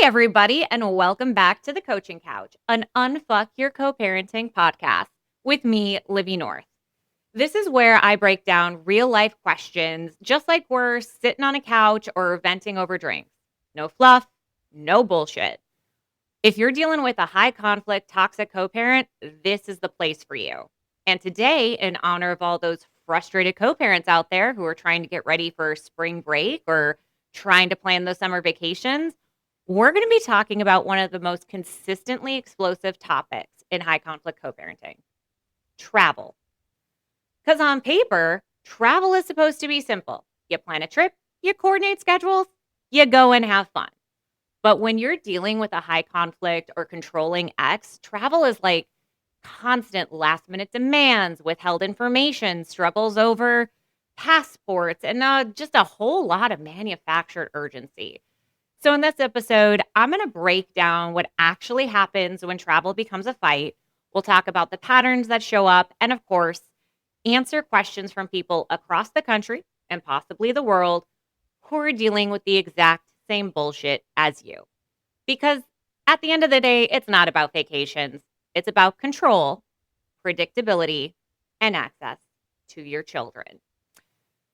everybody, and welcome back to the Coaching Couch, an Unfuck Your Co-Parenting podcast with me, Livy North. This is where I break down real life questions, just like we're sitting on a couch or venting over drinks. No fluff, no bullshit. If you're dealing with a high conflict, toxic co-parent, this is the place for you. And today, in honor of all those frustrated co-parents out there who are trying to get ready for spring break or trying to plan those summer vacations, we're going to be talking about one of the most consistently explosive topics in high conflict co-parenting: travel. Because on paper, travel is supposed to be simple. You plan a trip, you coordinate schedules, you go and have fun. But when you're dealing with a high conflict or controlling ex, travel is like constant last minute demands, withheld information, struggles over passports, and just a whole lot of manufactured urgency. So, in this episode, I'm going to break down what actually happens when travel becomes a fight. We'll talk about the patterns that show up, and of course, answer questions from people across the country and possibly the world who are dealing with the exact same bullshit as you. Because at the end of the day, it's not about vacations, it's about control, predictability, and access to your children.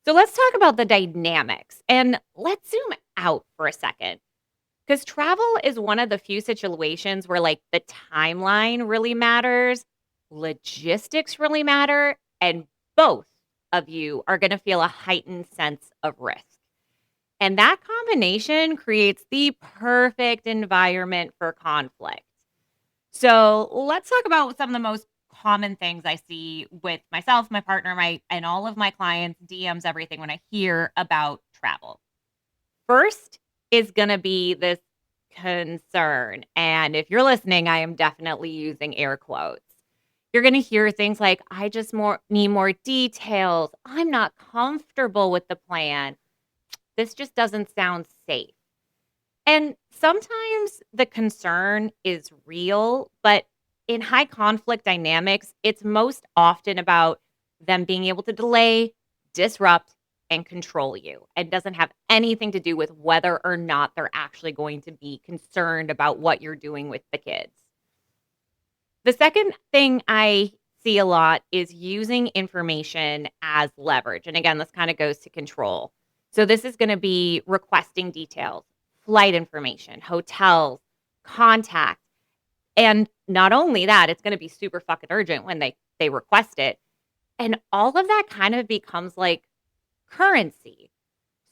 So let's talk about the dynamics and let's zoom out for a second. Because travel is one of the few situations where like the timeline really matters, logistics really matter, and both of you are going to feel a heightened sense of risk. And that combination creates the perfect environment for conflict. So let's talk about some of the most common things I see with myself, my partner, and all of my clients, DMs, everything when I hear about travel. First is going to be this concern. And if you're listening, I am definitely using air quotes. You're going to hear things like, I just need more details. I'm not comfortable with the plan. This just doesn't sound safe. And sometimes the concern is real, but in high conflict dynamics, it's most often about them being able to delay, disrupt, and control you. It doesn't have anything to do with whether or not they're actually going to be concerned about what you're doing with the kids. The second thing I see a lot is using information as leverage. And again, this kind of goes to control. So this is going to be requesting details, flight information, hotels, contact. And not only that, it's going to be super fucking urgent when they request it. And all of that kind of becomes like currency.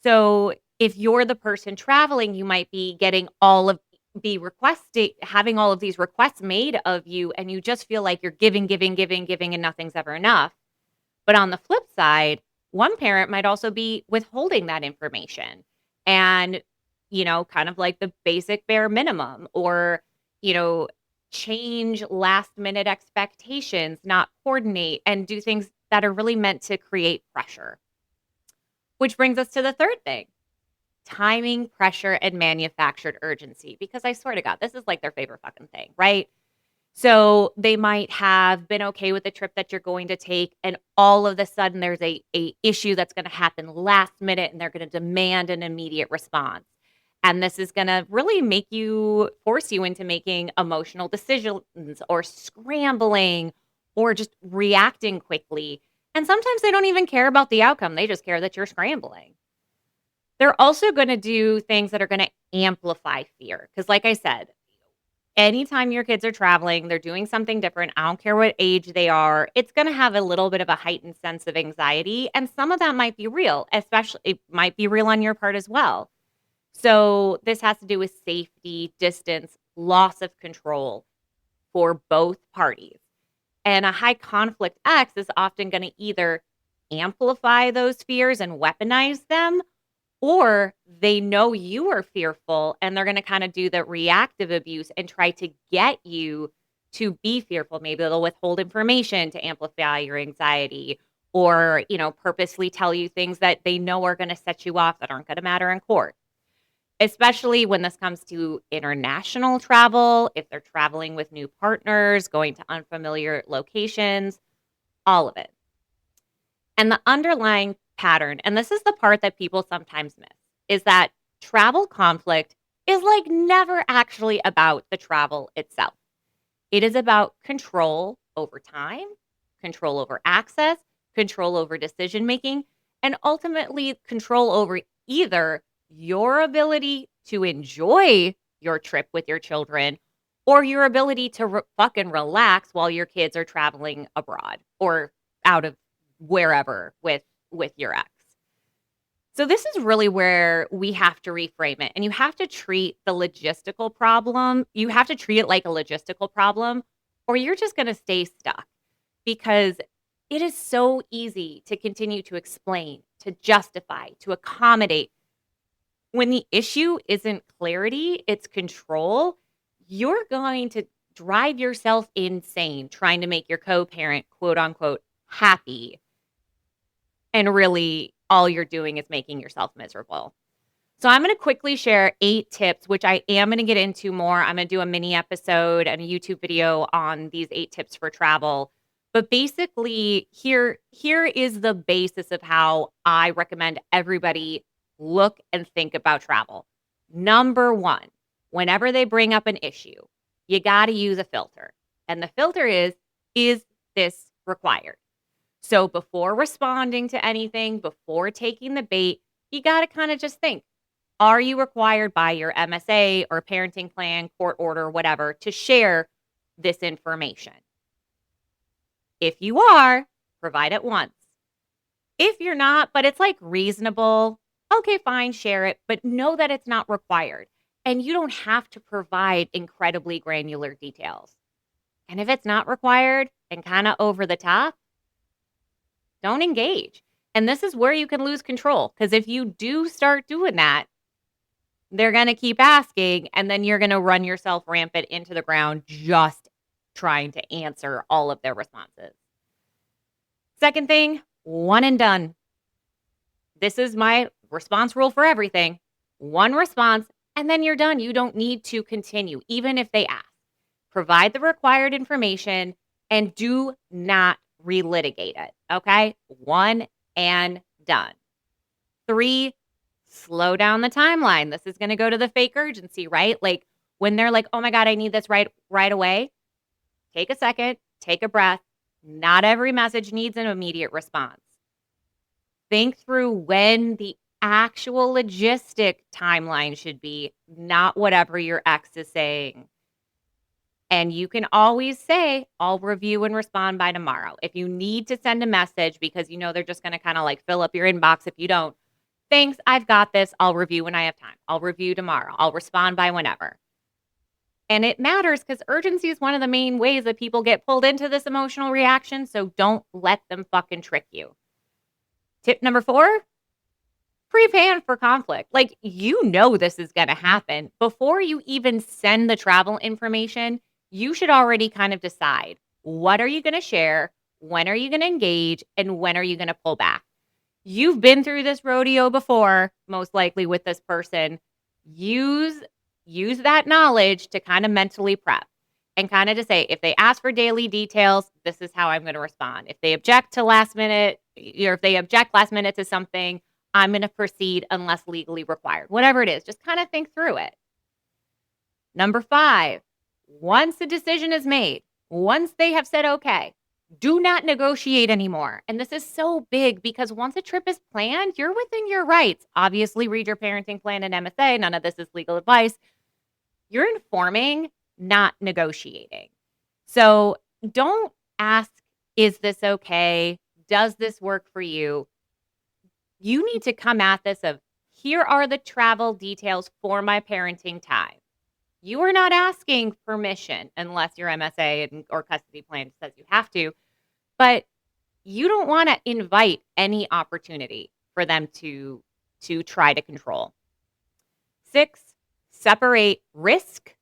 So if you're the person traveling, you might be getting having all of these requests made of you, and you just feel like you're giving, and nothing's ever enough. But on the flip side, one parent might also be withholding that information and, kind of like the basic bare minimum, or, change last minute expectations, not coordinate, and do things that are really meant to create pressure. Which brings us to the third thing: timing, pressure, and manufactured urgency. Because I swear to God, this is like their favorite fucking thing, right? So they might have been okay with the trip that you're going to take, and all of a sudden there's a issue that's going to happen last minute, and they're going to demand an immediate response. And this is going to really force you into making emotional decisions or scrambling or just reacting quickly. And sometimes they don't even care about the outcome. They just care that you're scrambling. They're also going to do things that are going to amplify fear. Because like I said, anytime your kids are traveling, they're doing something different. I don't care what age they are. It's going to have a little bit of a heightened sense of anxiety. And some of that might be real, especially it might be real on your part as well. So this has to do with safety, distance, loss of control for both parties. And a high conflict ex is often going to either amplify those fears and weaponize them, or they know you are fearful and they're going to kind of do the reactive abuse and try to get you to be fearful. Maybe they'll withhold information to amplify your anxiety, or, purposely tell you things that they know are going to set you off that aren't going to matter in court. Especially when this comes to international travel, if they're traveling with new partners, going to unfamiliar locations, all of it. And the underlying pattern, and this is the part that people sometimes miss, is that travel conflict is like never actually about the travel itself. It is about control over time, control over access, control over decision making, and ultimately control over either your ability to enjoy your trip with your children or your ability to fucking relax while your kids are traveling abroad or out of wherever with your ex. So this is really where we have to reframe it, and you have to treat the logistical problem, you have to treat it like a logistical problem, or you're just gonna stay stuck because it is so easy to continue to explain, to justify, to accommodate. When the issue isn't clarity, it's control, you're going to drive yourself insane trying to make your co-parent, quote unquote, happy, and really all you're doing is making yourself miserable. So I'm going to quickly share 8 tips, which I am going to get into more. I'm going to do a mini episode and a YouTube video on these 8 tips for travel. But basically, here is the basis of how I recommend everybody look and think about travel. Number 1, whenever they bring up an issue, you got to use a filter. And the filter is this required? So before responding to anything, before taking the bait, you got to kind of just think, are you required by your MSA or parenting plan, court order, whatever, to share this information? If you are, provide it once. If you're not, but it's like reasonable, okay, fine, share it, but know that it's not required. And you don't have to provide incredibly granular details. And if it's not required and kind of over the top, don't engage. And this is where you can lose control. Because if you do start doing that, they're going to keep asking, and then you're going to run yourself rampant into the ground just trying to answer all of their responses. Second thing, one and done. This is my response rule for everything. One response, and then you're done. You don't need to continue, even if they ask. Provide the required information and do not relitigate it. Okay? One and done. 3, slow down the timeline. This is going to go to the fake urgency, right? Like when they're like, oh my God, I need this right away. Take a second, take a breath. Not every message needs an immediate response. Think through when the actual logistic timeline should be, not whatever your ex is saying. And you can always say, I'll review and respond by tomorrow. If you need to send a message because you know they're just going to kind of like fill up your inbox if you don't, thanks, I've got this. I'll review when I have time. I'll review tomorrow. I'll respond by whenever. And it matters because urgency is one of the main ways that people get pulled into this emotional reaction. So don't let them fucking trick you. Tip number 4, pre-plan for conflict. Like, you know this is going to happen. Before you even send the travel information, you should already kind of decide, what are you going to share? When are you going to engage? And when are you going to pull back? You've been through this rodeo before, most likely with this person. Use that knowledge to kind of mentally prep and kind of to say, if they ask for daily details, this is how I'm going to respond. If they object to last minute, or if they object last minute to something, I'm going to proceed unless legally required. Whatever it is, just kind of think through it. Number 5, once the decision is made, once they have said okay, do not negotiate anymore. And this is so big because once a trip is planned, you're within your rights. Obviously, read your parenting plan and MSA. None of this is legal advice. You're informing, not negotiating. So don't ask, is this okay? Does this work for you? You need to come at this of, here are the travel details for my parenting time. You are not asking permission unless your MSA or custody plan says you have to, but you don't want to invite any opportunity for them to try to control. 6, separate risk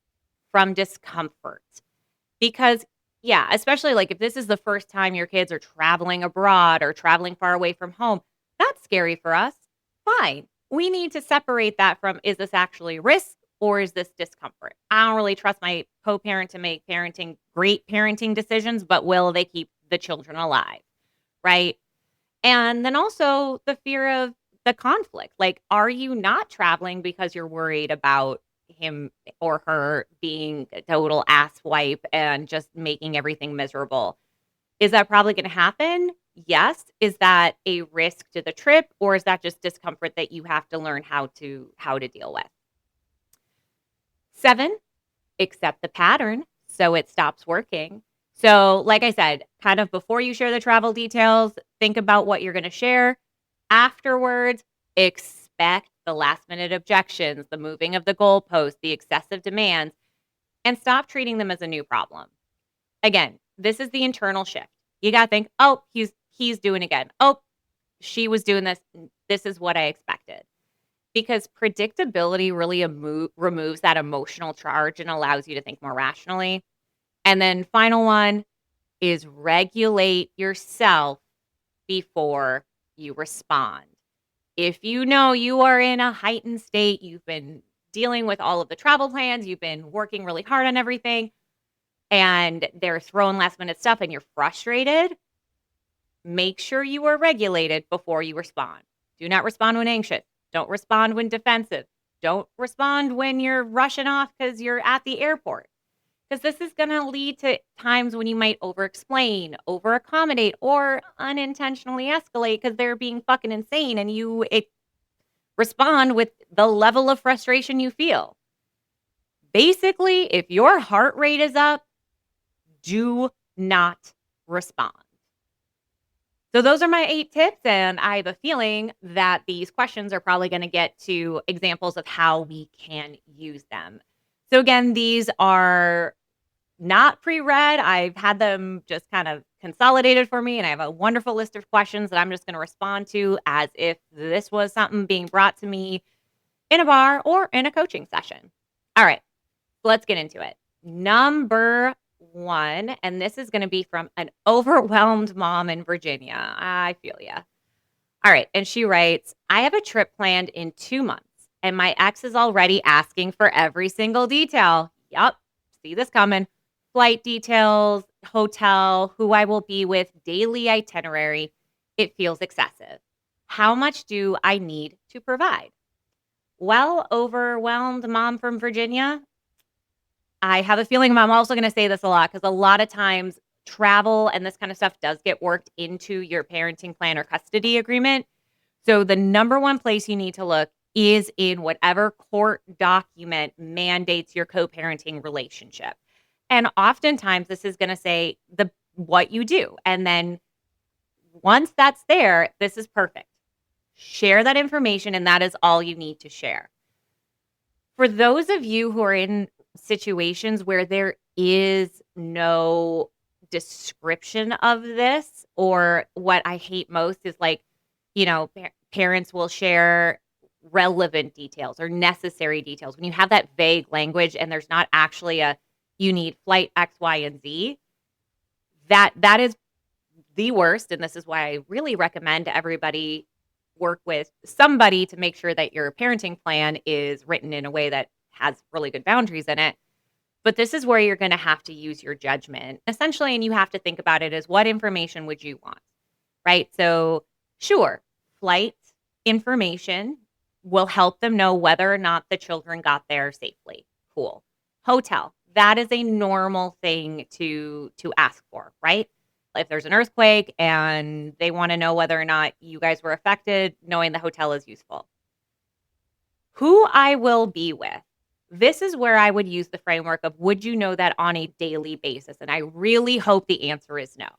from discomfort. Because, yeah, especially like if this is the first time your kids are traveling abroad or traveling far away from home, that's scary for us. Fine. We need to separate that from, is this actually risk or is this discomfort? I don't really trust my co-parent to make great parenting decisions, but will they keep the children alive? Right? And then also the fear of the conflict. Like, are you not traveling because you're worried about him or her being a total asswipe and just making everything miserable. Is that probably going to happen? Yes. Is that a risk to the trip, or is that just discomfort that you have to learn how to deal with? 7, accept the pattern so it stops working. So, like I said, kind of before you share the travel details, think about what you're going to share. Afterwards, expect the last minute objections, the moving of the goalposts, the excessive demands, and stop treating them as a new problem. Again, this is the internal shift. You got to think, "Oh, he's doing it again. Oh, she was doing this. This is what I expected." Because predictability really removes that emotional charge and allows you to think more rationally. And then final one is regulate yourself before you respond. If you know you are in a heightened state, you've been dealing with all of the travel plans, you've been working really hard on everything, and they're throwing last minute stuff and you're frustrated, make sure you are regulated before you respond. Do not respond when anxious. Don't respond when defensive. Don't respond when you're rushing off because you're at the airport. Because this is going to lead to times when you might over explain, over accommodate, or unintentionally escalate because they're being fucking insane and respond with the level of frustration you feel. Basically, if your heart rate is up, do not respond. So those are my 8 tips, and I have a feeling that these questions are probably going to get to examples of how we can use them. So again, these are not pre-read. I've had them just kind of consolidated for me, and I have a wonderful list of questions that I'm just going to respond to as if this was something being brought to me in a bar or in a coaching session. All right, let's get into it. Number 1, and this is going to be from an overwhelmed mom in Virginia. I feel ya. All right, and she writes, I have a trip planned in 2 months, and my ex is already asking for every single detail. Yup, see this coming. Flight details, hotel, who I will be with, daily itinerary. It feels excessive. How much do I need to provide? Well, overwhelmed mom from Virginia, I have a feeling I'm also going to say this a lot because a lot of times travel and this kind of stuff does get worked into your parenting plan or custody agreement. So the number one place you need to look is in whatever court document mandates your co-parenting relationship. And oftentimes this is going to say what you do. And then once that's there, this is perfect. Share that information and that is all you need to share. For those of you who are in situations where there is no description of this, or what I hate most is like, parents will share relevant details or necessary details. When you have that vague language and there's not actually you need flight X, Y, and Z, that is the worst. And this is why I really recommend everybody work with somebody to make sure that your parenting plan is written in a way that has really good boundaries in it. But this is where you're going to have to use your judgment essentially. And you have to think about it as what information would you want, right? So sure, flight information will help them know whether or not the children got there safely. Cool. Hotel, that is a normal thing to ask for, right? If there's an earthquake and they want to know whether or not you guys were affected, knowing the hotel is useful. Who I will be with. This is where I would use the framework of would you know that on a daily basis? And I really hope the answer is no.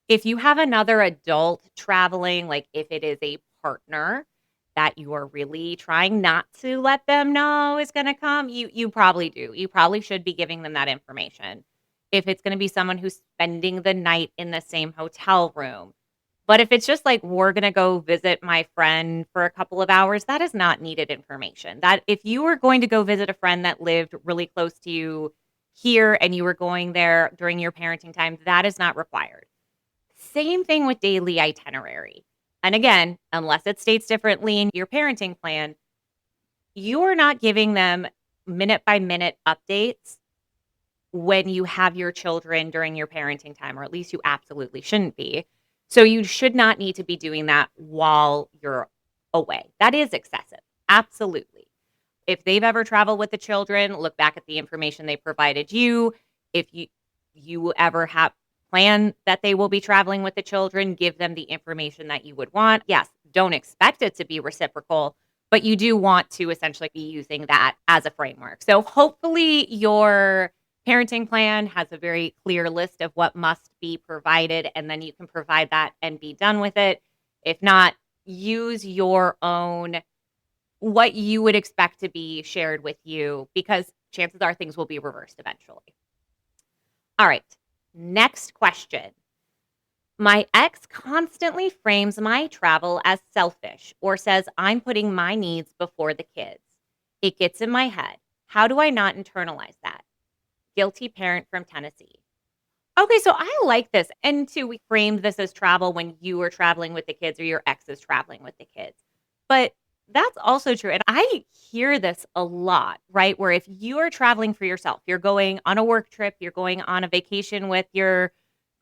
If you have another adult traveling, like if it is a partner that you are really trying not to let them know is going to come, you probably do. You probably should be giving them that information. If it's going to be someone who's spending the night in the same hotel room. But if it's just like, we're going to go visit my friend for a couple of hours, that is not needed information. That if you were going to go visit a friend that lived really close to you here and you were going there during your parenting time, that is not required. Same thing with daily itinerary. And again, unless it states differently in your parenting plan, you are not giving them minute by minute updates when you have your children during your parenting time, or at least you absolutely shouldn't be. So you should not need to be doing that while you're away. That is excessive. Absolutely. if they've ever traveled with the children, look back at the information they provided you. If you ever have plan that they will be traveling with the children, give them the information that you would want. Yes, don't expect it to be reciprocal, but you do want to essentially be using that as a framework. So hopefully your parenting plan has a very clear list of what must be provided, and then you can provide that and be done with it. If not, use your own what you would expect to be shared with you, because chances are things will be reversed eventually. All right. Next question. My ex constantly frames my travel as selfish or says I'm putting my needs before the kids. It gets in my head. How do I not internalize that? Guilty parent from Tennessee. Okay, so I like this. And too, we framed this as travel when you were traveling with the kids or your ex is traveling with the kids. But that's also true. And I hear this a lot, right? Where if you are traveling for yourself, you're going on a work trip, you're going on a vacation with your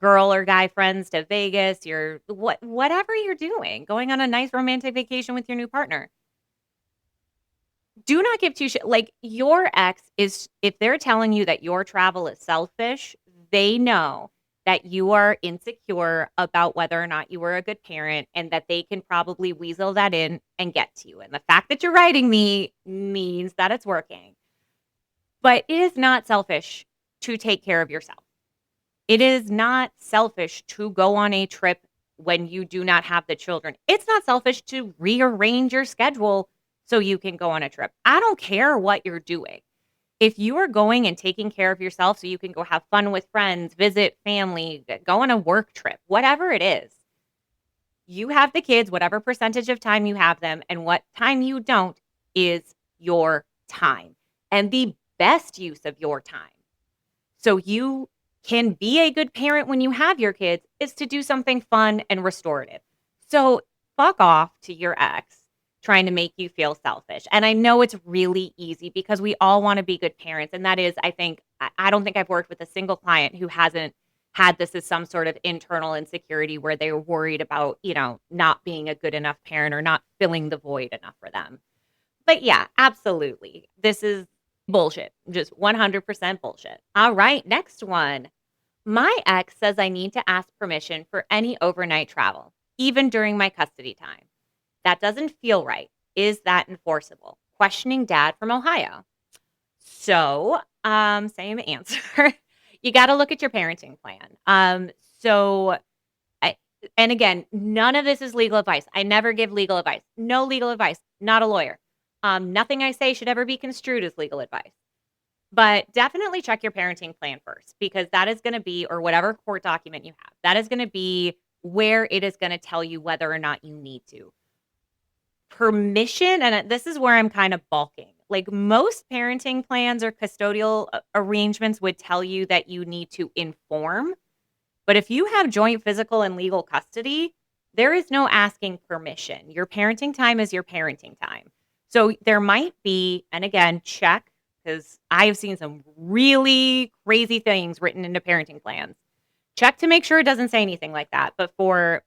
girl or guy friends to Vegas, you're whatever you're doing, going on a nice romantic vacation with your new partner. Do not give two shit. Like your ex is, if they're telling you that your travel is selfish, they know that you are insecure about whether or not you were a good parent and that they can probably weasel that in and get to you. And the fact that you're writing me means that it's working. But it is not selfish to take care of yourself. It is not selfish to go on a trip when you do not have the children. It's not selfish to rearrange your schedule so you can go on a trip. I don't care what you're doing. If you are going and taking care of yourself so you can go have fun with friends, visit family, go on a work trip, whatever it is, you have the kids, whatever percentage of time you have them, and what time you don't is your time and the best use of your time. So you can be a good parent when you have your kids is to do something fun and restorative. So fuck off to your ex trying to make you feel selfish. And I know it's really easy because we all want to be good parents. And that is, I think, I don't think I've worked with a single client who hasn't had this as some sort of internal insecurity where they were worried about, not being a good enough parent or not filling the void enough for them. But yeah, absolutely. This is bullshit. Just 100% bullshit. All right, next one. My ex says I need to ask permission for any overnight travel, even during my custody time. That doesn't feel right. Is that enforceable? Questioning dad from Ohio. So, same answer. You got to look at your parenting plan. So I, and again, none of this is legal advice. I never give legal advice. No legal advice. Not a lawyer. Nothing I say should ever be construed as legal advice. But definitely check your parenting plan first, because that is going to be, or whatever court document you have, that is going to be where it is going to tell you whether or not you need to. Permission, and this is where I'm kind of balking. Like most parenting plans or custodial arrangements would tell you that you need to inform. But if you have joint physical and legal custody, there is no asking permission. Your parenting time is your parenting time. So there might be, and again, check, because I have seen some really crazy things written into parenting plans. Check to make sure it doesn't say anything like that. But for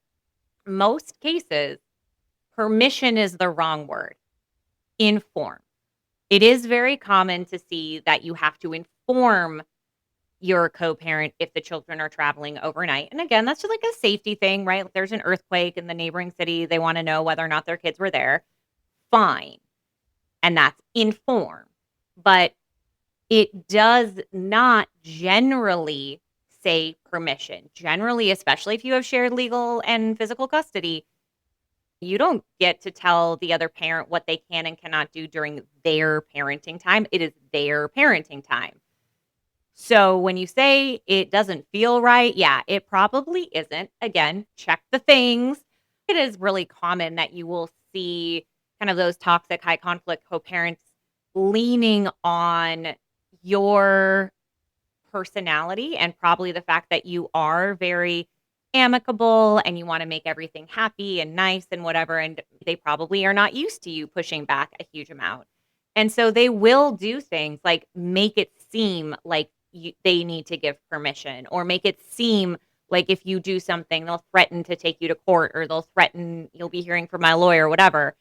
most cases, permission is the wrong word. Inform. It is very common to see that you have to inform your co-parent if the children are traveling overnight. And again, that's just like a safety thing, right? If there's an earthquake in the neighboring city, they want to know whether or not their kids were there. Fine. And that's inform. But it does not generally say permission. Generally, especially if you have shared legal and physical custody, you don't get to tell the other parent what they can and cannot do during their parenting time. It is their parenting time. So when you say it doesn't feel right, yeah, it probably isn't. Again, check the things. It is really common that you will see kind of those toxic, high conflict co-parents leaning on your personality and probably the fact that you are very amicable and you want to make everything happy and nice and whatever. And they probably are not used to you pushing back a huge amount. And so they will do things like make it seem like they need to give permission, or make it seem like if you do something, they'll threaten to take you to court, or they'll threaten you'll be hearing from my lawyer, whatever.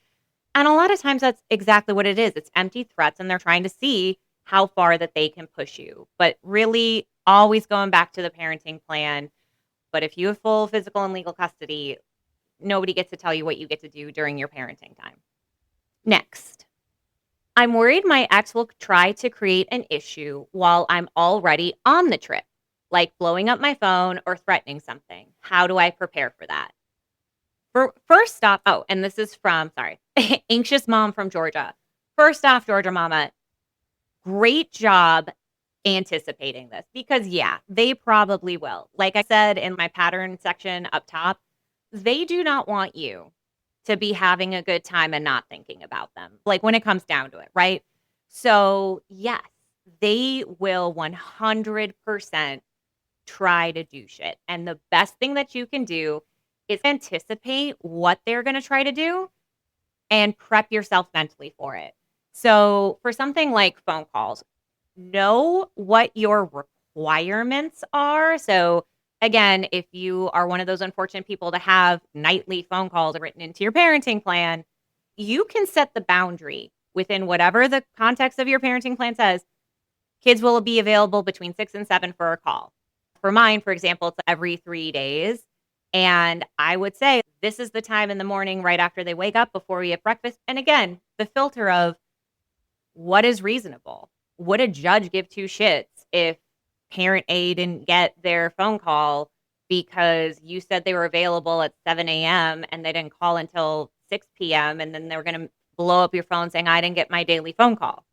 And a lot of times that's exactly what it is. It's empty threats and they're trying to see how far that they can push you. But really always going back to the parenting plan. But if you have full physical and legal custody, nobody gets to tell you what you get to do during your parenting time. Next, I'm worried my ex will try to create an issue while I'm already on the trip, like blowing up my phone or threatening something. How do I prepare for that? First off, oh, and this is from, sorry, anxious mom from Georgia. First off, Georgia mama, great job anticipating this because, yeah, they probably will. Like I said in my pattern section up top, they do not want you to be having a good time and not thinking about them, like when it comes down to it, right? So, yes, they will 100% try to do shit. And the best thing that you can do is anticipate what they're going to try to do and prep yourself mentally for it. So, for something like phone calls, know what your requirements are. So, again, if you are one of those unfortunate people to have nightly phone calls written into your parenting plan, you can set the boundary within whatever the context of your parenting plan says. Kids will be available between 6 and 7 for a call. For mine, for example, it's every 3 days. And I would say this is the time in the morning right after they wake up before we have breakfast. And again, the filter of what is reasonable. Would a judge give two shits if parent A didn't get their phone call because you said they were available at 7 a.m. and they didn't call until 6 p.m. and then they were going to blow up your phone saying, I didn't get my daily phone call.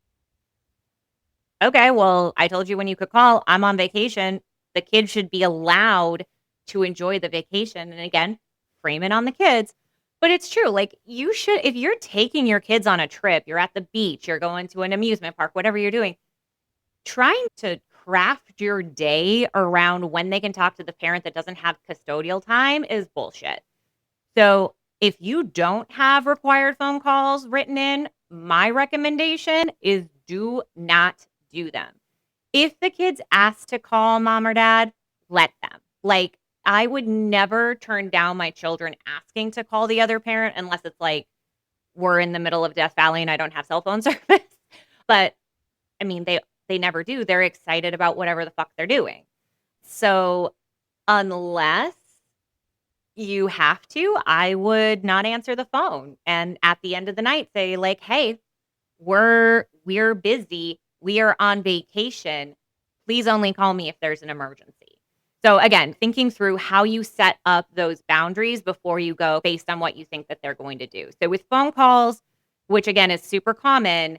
Okay, well, I told you when you could call. I'm on vacation. The kids should be allowed to enjoy the vacation. And again, frame it on the kids. But it's true. Like you should, if you're taking your kids on a trip, you're at the beach, you're going to an amusement park, whatever you're doing, trying to craft your day around when they can talk to the parent that doesn't have custodial time is bullshit. So if you don't have required phone calls written in, my recommendation is do not do them. If the kids ask to call mom or dad, let them. Like, I would never turn down my children asking to call the other parent unless it's like we're in the middle of Death Valley and I don't have cell phone service. But I mean, they never do. They're excited about whatever the fuck they're doing. So unless you have to, I would not answer the phone. And at the end of the night, say like, "Hey, we're busy. We are on vacation. Please only call me if there's an emergency." So again, thinking through how you set up those boundaries before you go based on what you think that they're going to do. So with phone calls, which again is super common,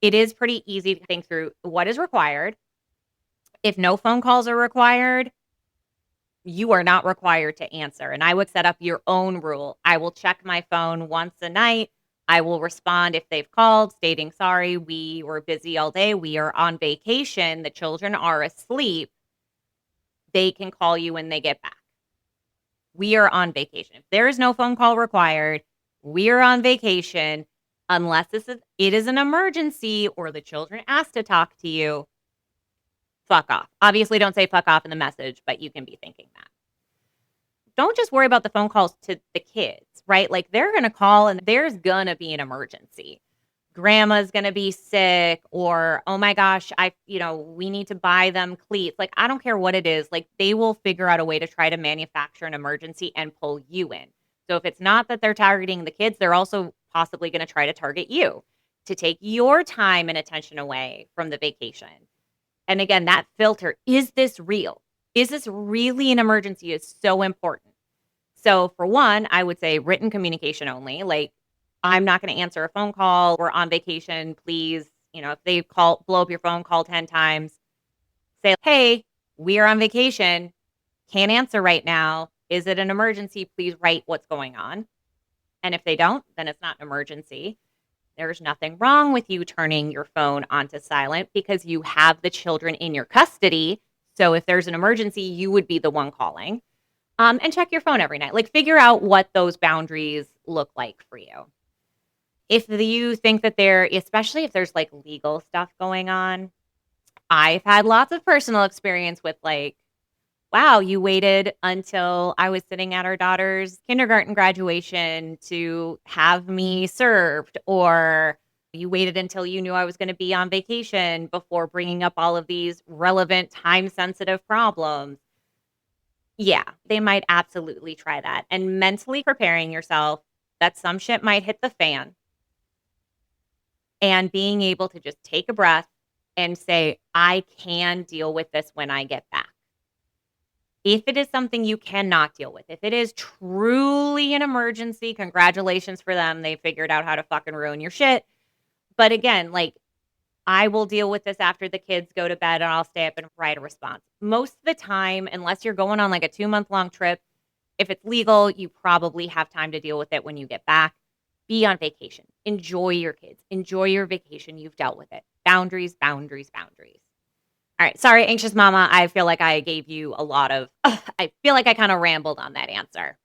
it is pretty easy to think through what is required. If no phone calls are required, you are not required to answer. And I would set up your own rule. I will check my phone once a night. I will respond if they've called stating, sorry, we were busy all day. We are on vacation. The children are asleep. They can call you when they get back. We are on vacation. If there is no phone call required, we are on vacation. Unless it is an emergency or the children ask to talk to you, fuck off. Obviously, don't say fuck off in the message, but you can be thinking that. Don't just worry about the phone calls to the kids, right? Like they're going to call and there's going to be an emergency. Grandma's going to be sick or, oh my gosh, we need to buy them cleats. Like, I don't care what it is. Like they will figure out a way to try to manufacture an emergency and pull you in. So if it's not that they're targeting the kids, they're also possibly going to try to target you to take your time and attention away from the vacation. And again, that filter, is this real? Is this really an emergency is so important. So for one, I would say written communication only. Like, I'm not going to answer a phone call. We're on vacation. Please, if they blow up your phone, call 10 times. Say, hey, we are on vacation. Can't answer right now. Is it an emergency? Please write what's going on. And if they don't, then it's not an emergency. There's nothing wrong with you turning your phone onto silent because you have the children in your custody. So if there's an emergency, you would be the one calling. And check your phone every night. Like figure out what those boundaries look like for you. If you think that especially if there's like legal stuff going on, I've had lots of personal experience with like wow, you waited until I was sitting at our daughter's kindergarten graduation to have me served, or you waited until you knew I was going to be on vacation before bringing up all of these relevant, time sensitive problems. Yeah, they might absolutely try that. And mentally preparing yourself that some shit might hit the fan and being able to just take a breath and say, I can deal with this when I get back. If it is something you cannot deal with, if it is truly an emergency, congratulations for them. They figured out how to fucking ruin your shit. But again, like, I will deal with this after the kids go to bed and I'll stay up and write a response. Most of the time, unless you're going on like a 2-month long trip, if it's legal, you probably have time to deal with it when you get back. Be on vacation. Enjoy your kids. Enjoy your vacation. You've dealt with it. Boundaries, boundaries, boundaries. All right. Sorry, anxious mama. I feel like I gave you a lot of, I feel like I kind of rambled on that answer.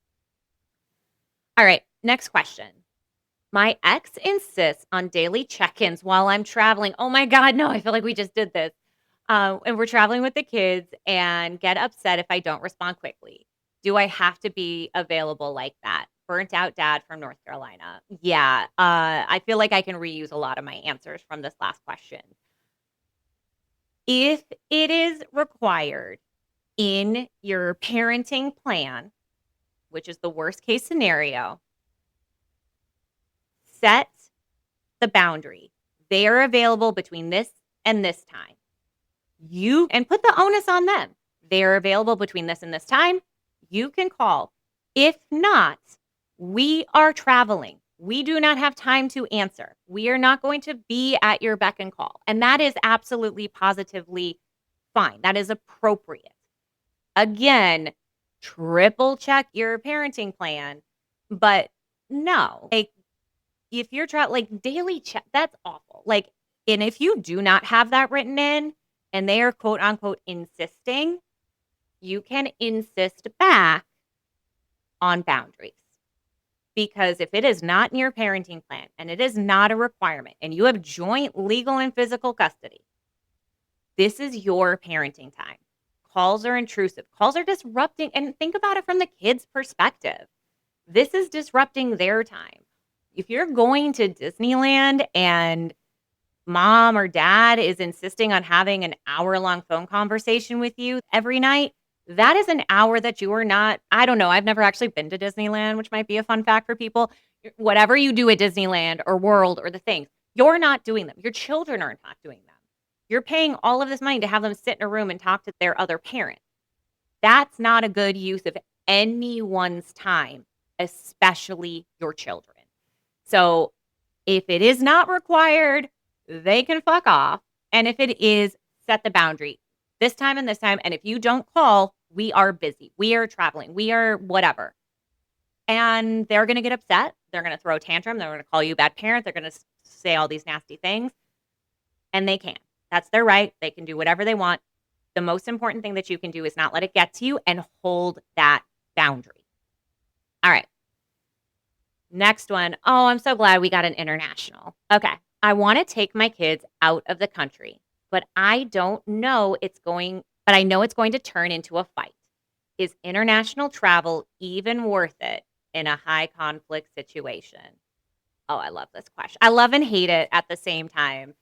All right. Next question. My ex insists on daily check ins while I'm traveling. Oh my God. No, I feel like we just did this. And we're traveling with the kids and get upset if I don't respond quickly. Do I have to be available like that? Burnt out dad from North Carolina. Yeah. I feel like I can reuse a lot of my answers from this last question. If it is required in your parenting plan, which is the worst case scenario, set the boundary. They are available between this and this time. You and put the onus on them. They are available between this and this time. You can call. If not, we are traveling. We do not have time to answer. We are not going to be at your beck and call. And that is absolutely positively fine. That is appropriate. Again, triple check your parenting plan. But no, like, if you're like daily check, that's awful. Like, and if you do not have that written in and they are quote unquote insisting, you can insist back on boundaries. Because if it is not in your parenting plan and it is not a requirement and you have joint legal and physical custody, this is your parenting time. Calls are intrusive. Calls are disrupting. And think about it from the kid's perspective. This is disrupting their time. If you're going to Disneyland and mom or dad is insisting on having an hour-long phone conversation with you every night, that is an hour that you are not, I don't know, I've never actually been to Disneyland, which might be a fun fact for people. Whatever you do at Disneyland or World or the things, you're not doing them. Your children are not doing them. You're paying all of this money to have them sit in a room and talk to their other parent. That's not a good use of anyone's time, especially your children. So if it is not required, they can fuck off. And if it is, set the boundary this time and this time. And if you don't call, we are busy. We are traveling. We are whatever. And they're going to get upset. They're going to throw a tantrum. They're going to call you a bad parent. They're going to say all these nasty things. And they can. That's their right. They can do whatever they want. The most important thing that you can do is not let it get to you and hold that boundary. All right. Next one. Oh, I'm so glad we got an international. Okay. I want to take my kids out of the country, but I don't know I know it's going to turn into a fight. Is international travel even worth it in a high conflict situation? Oh, I love this question. I love and hate it at the same time.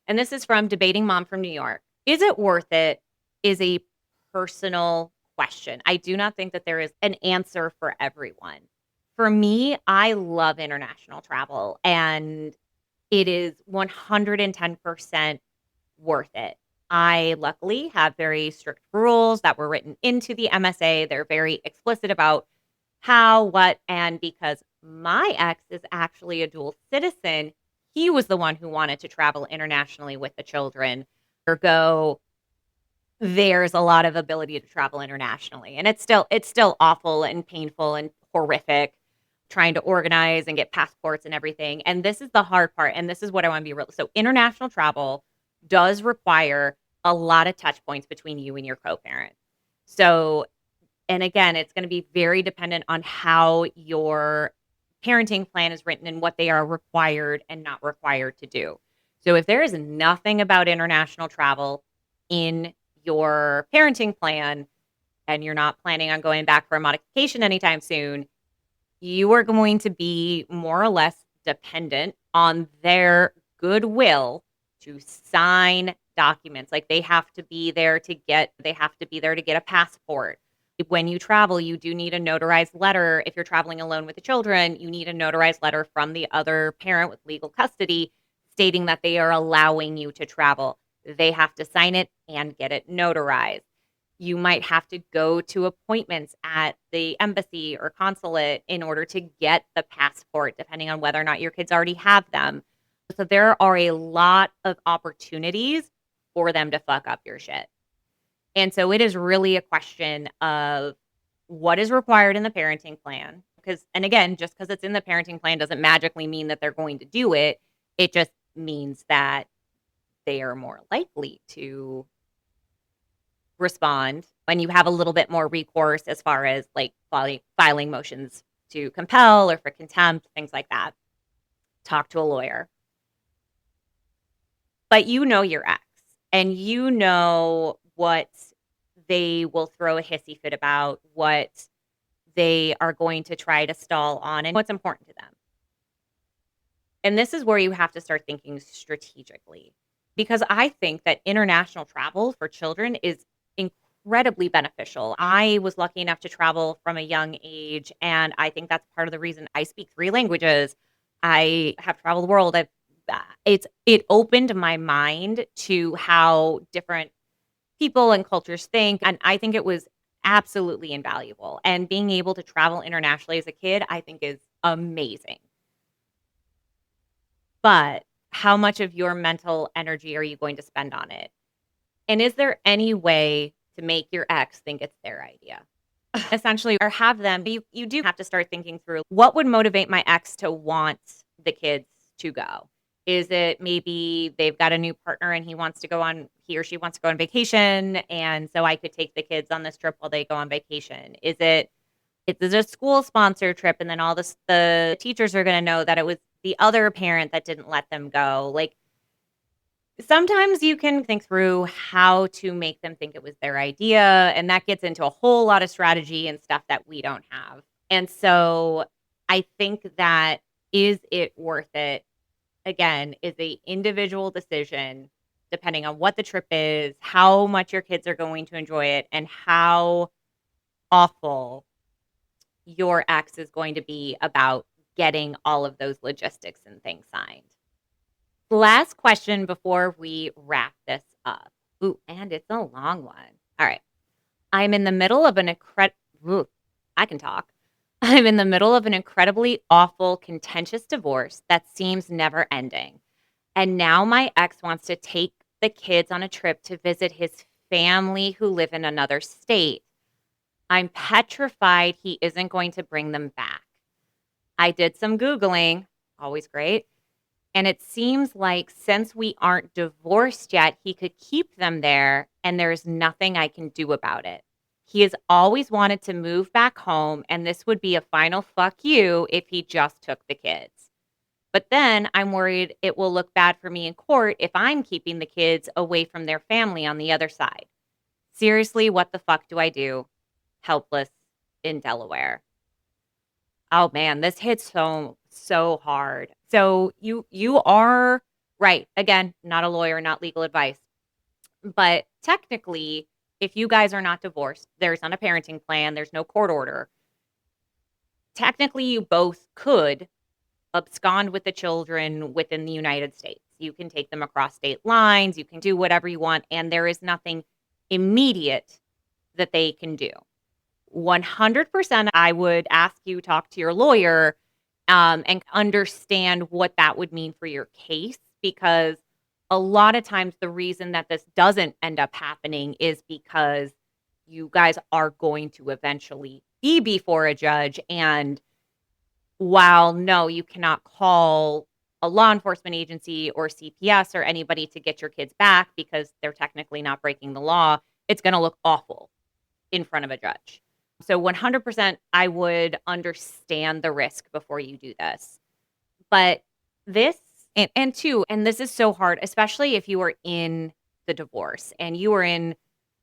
And this is from Debating Mom from New York. Is it worth it? Is a personal question. I do not think that there is an answer for everyone. For me, I love international travel and it is 110% worth it. I luckily have very strict rules that were written into the MSA. They're very explicit about how, what, and because my ex is actually a dual citizen, he was the one who wanted to travel internationally with the children. Ergo, there's a lot of ability to travel internationally. And it's still awful and painful and horrific trying to organize and get passports and everything. And this is the hard part. And this is what I want to be real. So international travel does require a lot of touch points between you and your co-parent. So, and again, it's going to be very dependent on how your parenting plan is written and what they are required and not required to do. So if there is nothing about international travel in your parenting plan, and you're not planning on going back for a modification anytime soon, you are going to be more or less dependent on their goodwill to sign documents. Like they have to be there to get a passport. When you travel, you do need a notarized letter. If you're traveling alone with the children, you need a notarized letter from the other parent with legal custody stating that they are allowing you to travel. They have to sign it and get it notarized. You might have to go to appointments at the embassy or consulate in order to get the passport, depending on whether or not your kids already have them. So there are a lot of opportunities for them to fuck up your shit. And so it is really a question of what is required in the parenting plan. Because, and again, just because it's in the parenting plan doesn't magically mean that they're going to do it. It just means that they are more likely to respond when you have a little bit more recourse as far as like filing motions to compel or for contempt, things like that. Talk to a lawyer. But you know your ex and you know what they will throw a hissy fit about, what they are going to try to stall on, and what's important to them. And this is where you have to start thinking strategically, because I think that international travel for children is incredibly beneficial. I was lucky enough to travel from a young age, and I think that's part of the reason I speak 3 languages. I have traveled the world. It opened my mind to how different people and cultures think, and I think it was absolutely invaluable. And being able to travel internationally as a kid, I think is amazing. But how much of your mental energy are you going to spend on it? And is there any way to make your ex think it's their idea? Essentially, or have them, you do have to start thinking through what would motivate my ex to want the kids to go. Is it maybe they've got a new partner and he or she wants to go on vacation, and so I could take the kids on this trip while they go on vacation? Is it a school sponsored trip, and then the teachers are going to know that it was the other parent that didn't let them go? Like, sometimes you can think through how to make them think it was their idea, and that gets into a whole lot of strategy and stuff that we don't have. And so I think that, is it worth it? Again, is a individual decision depending on what the trip is, how much your kids are going to enjoy it, and how awful your ex is going to be about getting all of those logistics and things signed. Last question before we wrap this up. Ooh, and it's a long one. All right. I'm in the middle of an I can talk. I'm in the middle of an incredibly awful, contentious divorce that seems never ending. And now my ex wants to take the kids on a trip to visit his family who live in another state. I'm petrified he isn't going to bring them back. I did some Googling, always great. And it seems like since we aren't divorced yet, he could keep them there and there's nothing I can do about it. He has always wanted to move back home, and this would be a final fuck you if he just took the kids. But then I'm worried it will look bad for me in court if I'm keeping the kids away from their family on the other side. Seriously, what the fuck do I do? Helpless in Delaware. Oh man, this hits so hard. So you are right. Again, not a lawyer, not legal advice. But technically, if you guys are not divorced, there's not a parenting plan, there's no court order. Technically, you both could abscond with the children within the United States. You can take them across state lines, you can do whatever you want, and there is nothing immediate that they can do. 100%, I would ask you talk to your lawyer and understand what that would mean for your case, because a lot of times the reason that this doesn't end up happening is because you guys are going to eventually be before a judge. And while no, you cannot call a law enforcement agency or CPS or anybody to get your kids back because they're technically not breaking the law, it's going to look awful in front of a judge. So 100%, I would understand the risk before you do this. But this, and this is so hard, especially if you are in the divorce and you are in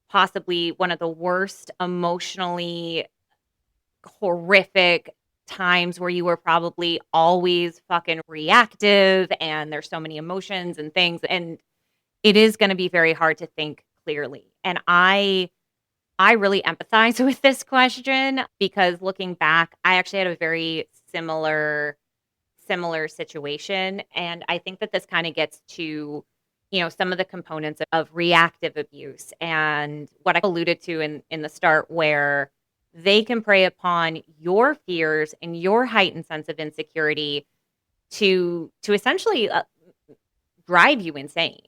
possibly one of the worst emotionally horrific times where you were probably always fucking reactive and there's so many emotions and things, and it is going to be very hard to think clearly. And I really empathize with this question because looking back, I actually had a very similar situation, and I think that this kind of gets to some of the components of reactive abuse and what I alluded to in the start, where they can prey upon your fears and your heightened sense of insecurity to essentially drive you insane,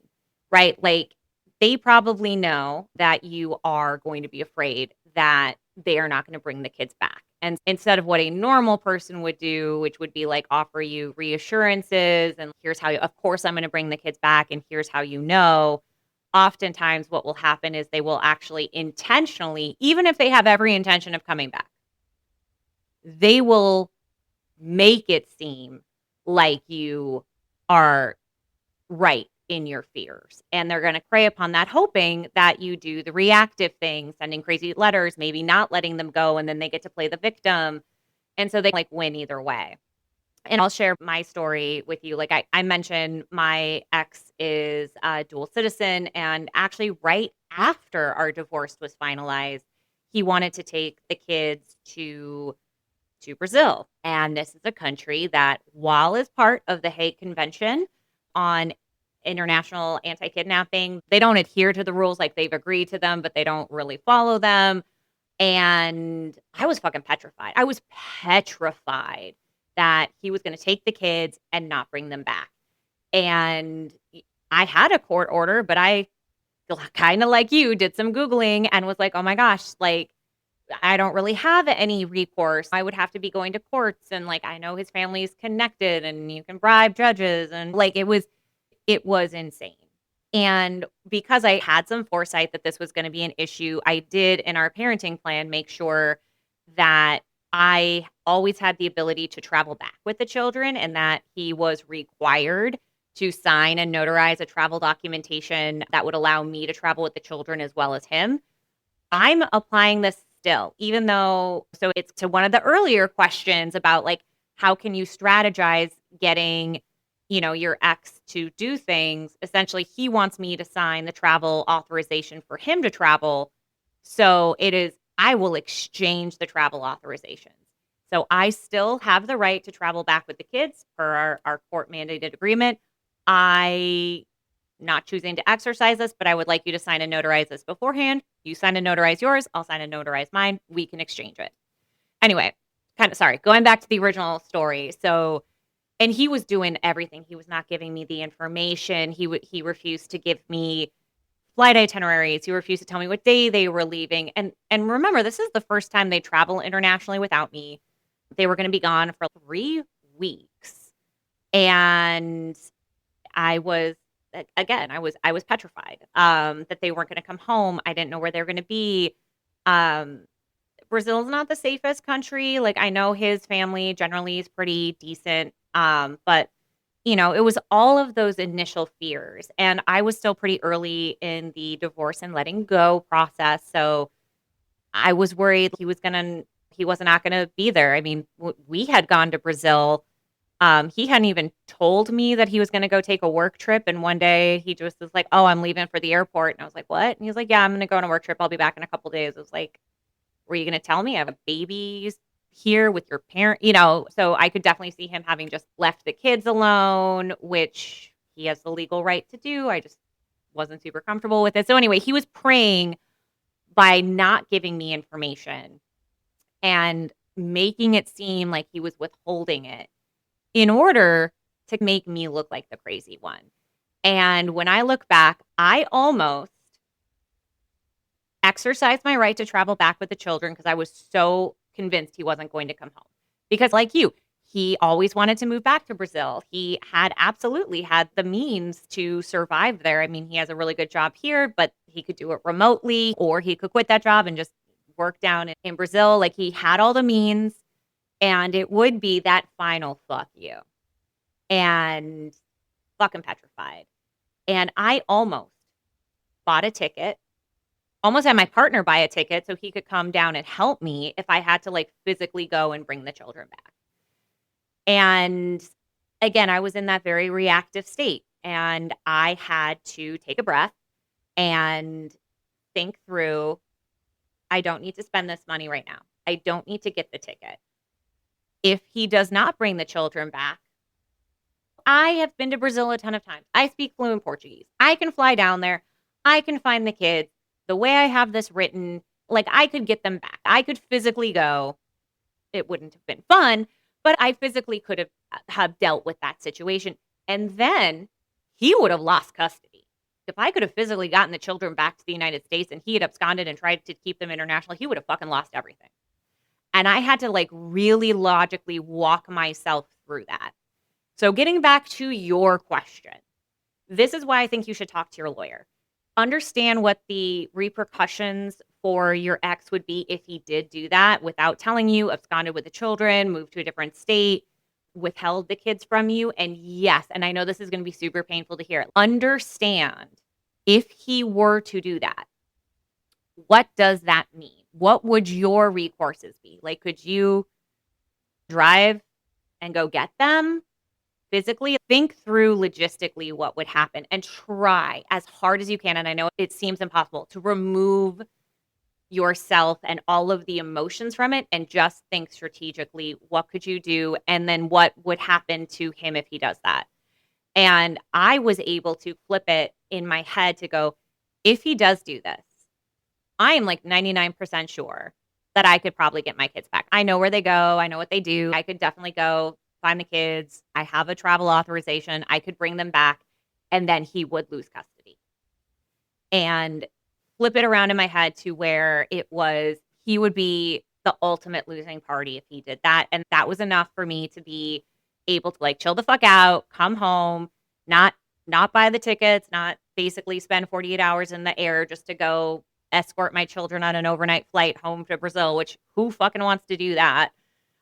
right? Like, they probably know that you are going to be afraid that they are not going to bring the kids back. And instead of what a normal person would do, which would be like offer you reassurances and here's how, of course, I'm going to bring the kids back and here's how oftentimes what will happen is they will actually intentionally, even if they have every intention of coming back, they will make it seem like you are right in your fears. And they're going to prey upon that, hoping that you do the reactive thing, sending crazy letters, maybe not letting them go. And then they get to play the victim. And so they like win either way. And I'll share my story with you. Like I mentioned, my ex is a dual citizen. And actually, right after our divorce was finalized, he wanted to take the kids to Brazil. And this is a country that, while is part of the Hague Convention on international anti-kidnapping, they don't adhere to the rules. Like, they've agreed to them, but they don't really follow them. And I was fucking petrified. I was petrified that he was going to take the kids and not bring them back. And I had a court order, but I kind of like you did some Googling and was like, oh my gosh, like, I don't really have any recourse. I would have to be going to courts, and like I know his family's connected and you can bribe judges, and like it was insane. And because I had some foresight that this was going to be an issue, I did in our parenting plan make sure that I always had the ability to travel back with the children and that he was required to sign and notarize a travel documentation that would allow me to travel with the children as well as him. I'm applying this still, even though, so it's to one of the earlier questions about like, how can you strategize getting, your ex to do things? Essentially, he wants me to sign the travel authorization for him to travel. So I will exchange the travel authorizations. So I still have the right to travel back with the kids per our court mandated agreement. I not choosing to exercise this, but I would like you to sign and notarize this beforehand. You sign and notarize yours. I'll sign and notarize mine. We can exchange it. Anyway, sorry, going back to the original story. So, and he was doing everything. He was not giving me the information. He refused to give me flight itineraries. He refused to tell me what day they were leaving. And remember, this is the first time they travel internationally without me. They were going to be gone for 3 weeks. And I was petrified that they weren't going to come home. I didn't know where they were going to be. Brazil's not the safest country. Like, I know his family generally is pretty decent. But it was all of those initial fears, and I was still pretty early in the divorce and letting go process. So I was worried he was not going to be there. I mean, we had gone to Brazil. He hadn't even told me that he was going to go take a work trip. And one day he just was like, oh, I'm leaving for the airport. And I was like, what? And he was like, yeah, I'm going to go on a work trip. I'll be back in a couple days. I was like, were you going to tell me I have a baby here with your parent? So I could definitely see him having just left the kids alone, which he has the legal right to do. I just wasn't super comfortable with it. So anyway, he was praying by not giving me information and making it seem like he was withholding it in order to make me look like the crazy one. And when I look back, I almost exercised my right to travel back with the children because I was so convinced he wasn't going to come home. Because like you, he always wanted to move back to Brazil. He had absolutely had the means to survive there. I mean, he has a really good job here, but he could do it remotely, or he could quit that job and just work down in Brazil. Like, he had all the means. And it would be that final fuck you. And fucking petrified. And I almost bought a ticket almost had my partner buy a ticket so he could come down and help me if I had to, like, physically go and bring the children back. And again, I was in that very reactive state, and I had to take a breath and think through, I don't need to spend this money right now. I don't need to get the ticket. If he does not bring the children back, I have been to Brazil a ton of times. I speak fluent Portuguese. I can fly down there. I can find the kids. The way I have this written, like, I could get them back. I could physically go. It wouldn't have been fun, but I physically could have dealt with that situation. And then he would have lost custody. If I could have physically gotten the children back to the United States and he had absconded and tried to keep them international, he would have fucking lost everything. And I had to, like, really logically walk myself through that. So getting back to your question, this is why I think you should talk to your lawyer. Understand what the repercussions for your ex would be if he did do that without telling you, absconded with the children, moved to a different state, withheld the kids from you. And yes, and I know this is going to be super painful to hear. Understand, if he were to do that, what does that mean? What would your recourses be? Like, could you drive and go get them? Physically, think through logistically what would happen and try as hard as you can, and I know it seems impossible, to remove yourself and all of the emotions from it and just think strategically, what could you do? And then what would happen to him if he does that? And I was able to flip it in my head to go, if he does do this, I am like 99% sure that I could probably get my kids back. I know where they go. I know what they do. I could definitely go find the kids. I have a travel authorization. I could bring them back, and then he would lose custody. And flip it around in my head to where it was, he would be the ultimate losing party if he did that. And that was enough for me to be able to, like, chill the fuck out, come home, not buy the tickets, not basically spend 48 hours in the air just to go escort my children on an overnight flight home to Brazil, which who fucking wants to do that?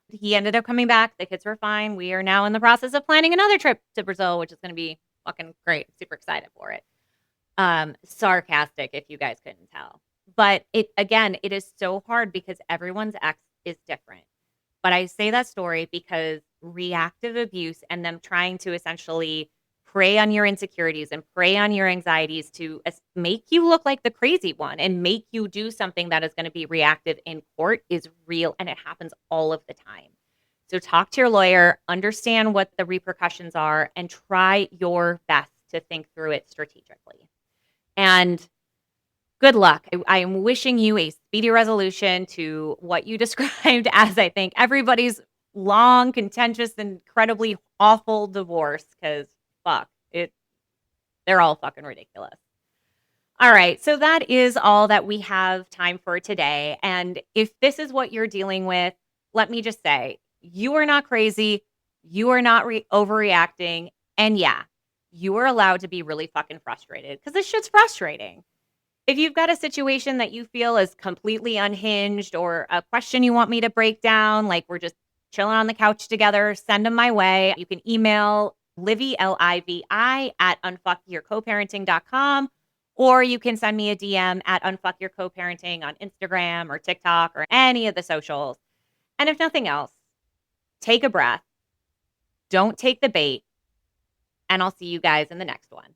He ended up coming back. The kids were fine. We are now in the process of planning another trip to Brazil, which is going to be fucking great. Super excited for it. Sarcastic, if you guys couldn't tell. But it is so hard because everyone's ex is different. But I say that story because reactive abuse and them trying to essentially prey on your insecurities and prey on your anxieties to make you look like the crazy one and make you do something that is going to be reactive in court is real, and it happens all of the time. So talk to your lawyer, understand what the repercussions are, and try your best to think through it strategically. And good luck. I am wishing you a speedy resolution to what you described as, I think, everybody's long, contentious, incredibly awful divorce, because fuck it. They're all fucking ridiculous. All right. So that is all that we have time for today. And if this is what you're dealing with, let me just say, you are not crazy. You are not overreacting. And yeah, you are allowed to be really fucking frustrated because this shit's frustrating. If you've got a situation that you feel is completely unhinged or a question you want me to break down, like we're just chilling on the couch together, send them my way. You can email Livy, Livi, at unfuckyourcoparenting.com, or you can send me a DM at unfuckyourcoparenting on Instagram or TikTok or any of the socials. And if nothing else, take a breath. Don't take the bait. And I'll see you guys in the next one.